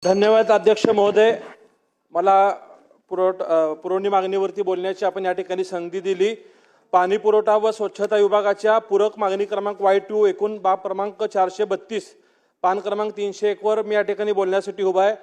धन्यवाद अध्यक्ष महोदय। मला पुरवणी मागणीवरती बोलण्याची आपण या ठिकाणी संधी दिली। पाणी पुरवठा व स्वच्छता विभागाच्या पूरक मागणी क्रमांक Y2 एकूण बाब क्रमांक 432 पान क्रमांक 301 वर मी या ठिकाणी बोलण्यासाठी उभा आहे।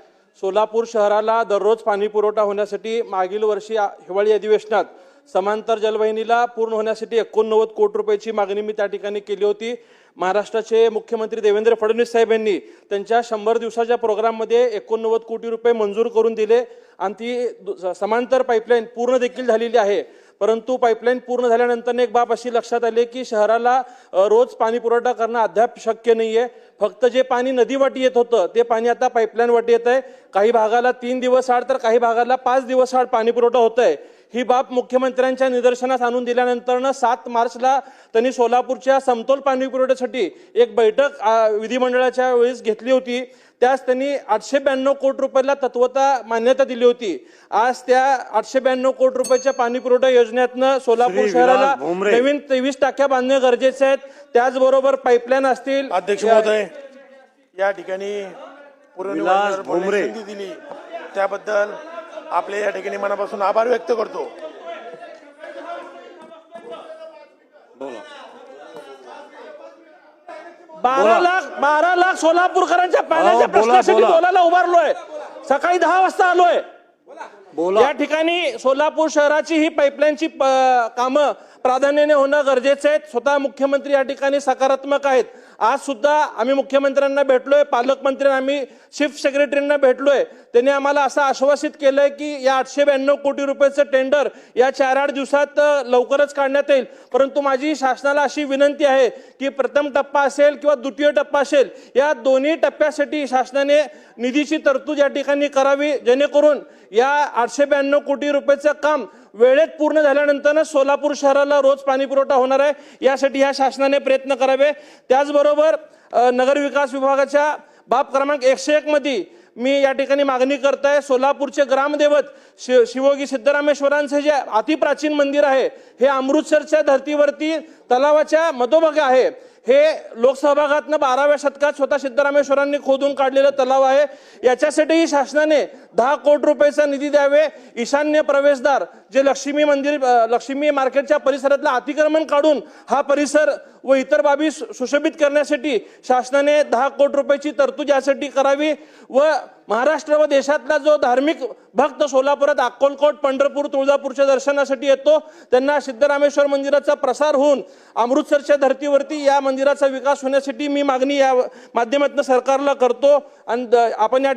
सोलापूर शहराला दररोज पाणी पुरवठा होण्यासाठी मागील वर्षी हिवाळी अधिवेशनात समांतर जलवाहिनीला पूर्ण होण्यासाठी 89 कोटी रुपयाची मागणी मी त्या ठिकाणी केली होती। महाराष्ट्राचे मुख्यमंत्री देवेंद्र फडणवीस साहेब यांनी त्यांच्या 100 दिवसाच्या प्रोग्राममध्ये 89 कोटी रुपये मंजूर करून दिले आणि ती समांतर पाईपलाईन पूर्ण देखील झालेली आहे। परंतु पाईपलाईन पूर्ण झाल्यानंतर एक बाब अशी लक्षात आली की शहराला रोज पाणी पुरवठा करणं अद्याप शक्य नाहीये। फक्त जे पाणी नदीवाटी येत होतं ते पाणी आता पाईपलाईन वाटी येत आहे। काही भागाला 3 दिवस आड तर काही भागाला 5 दिवस आड पाणी पुरवठा होत आहे। ही बाब मुख्यमंत्र्यांच्या निदर्शनास आणून दिल्यानंतर 7 मार्चला त्यांनी सोलापूरच्या समतोल पाणी पुरवठ्यासाठी एक बैठक विधिमंडळाच्या वेळेस घेतली होती। त्यास त्यांनी 892 कोटी रुपयाला तत्वता मान्यता दिली होती। आज त्या 892 कोटी रुपयाच्या पाणी पुरवठा योजनेतनं सोलापूर शहराला नवीन 23 टाक्या बांधणे गरजेचे आहेत। त्याचबरोबर पाईपलाईन असतील। अध्यक्ष महोदय, या ठिकाणी संधी दिली त्याबद्दल आपले या ठिकाणी मनापासून आभार व्यक्त करतो। 12 लाख सोलापूरकरांच्या पाण्याच्या प्रश्नासाठी बोलायला उभारलोय। सकाळी 10 वाजता आलोय। या ठिकाणी सोलापूर शहराची ही पाईपलाईनची कामं प्राधान्याने होणं गरजेचं आहे। स्वतः मुख्यमंत्री या ठिकाणी सकारात्मक आहेत। आज सुद्धा आम्ही मुख्यमंत्र्यांना भेटलोय, पालकमंत्र्यांना, आम्ही चीफ सेक्रेटरींना भेटलोय। त्यांनी आम्हाला असं आश्वासित केलंय की या 892 कोटी रुपयाचं टेंडर या 4-8 दिवसात लवकरच काढण्यात येईल। परंतु माझी शासनाला अशी विनंती आहे की प्रथम टप्पा असेल किंवा द्वितीय टप्पा असेल, या दोन्ही टप्प्यासाठी शासनाने निधीची तरतूद या ठिकाणी करावी, जेणेकरून या 892 कोटी रुपयाचं काम वेळेत पूर्ण झाल्यानंतर सोलापूर शहराला रोज पाणी पुरवठा होणार आहे। यासाठी या शासनाने प्रयत्न करावे। त्याचबरोबर नगर विकास विभागाच्या बाब क्रमांक 101 मध्ये मी या ठिकाणी मागणी करताय। सोलापूरचे ग्रामदैवत शिवोगी सिद्धरामेश्वरांचे जे अतिप्राचीन मंदिर आहे, हे अमृतसरच्या धर्तीवरती तलावाच्या मधोभागी आहे। हे लोकसहभागातनं 12व्या शतकात स्वतः सिद्धरामेश्वरांनी खोदून काढलेलं तलाव आहे। याच्यासाठीही शासनाने 10 कोटी रुपयाचा निधी द्यावे। ईशान्य प्रवेशद्वार जे लक्ष्मी मार्केटच्या परिसरातलं अतिक्रमण काढून हा परिसर व इतर बाबी सुशोभित करण्यासाठी शासनाने 10 कोटी रुपयाची तरतूद यासाठी करावी। व महाराष्ट्र व देशातला जो धार्मिक भक्त सोलापुरात अक्कलकोट, पंढरपूर, तुळजापूरच्या दर्शनासाठी येतो, त्यांना सिद्धरामेश्वर मंदिराचा प्रसार होऊन अमृतसरच्या धर्तीवरती या मंदिराचा विकास होण्यासाठी मी मागणी या माध्यमातून सरकारला करतो। आणि आपण या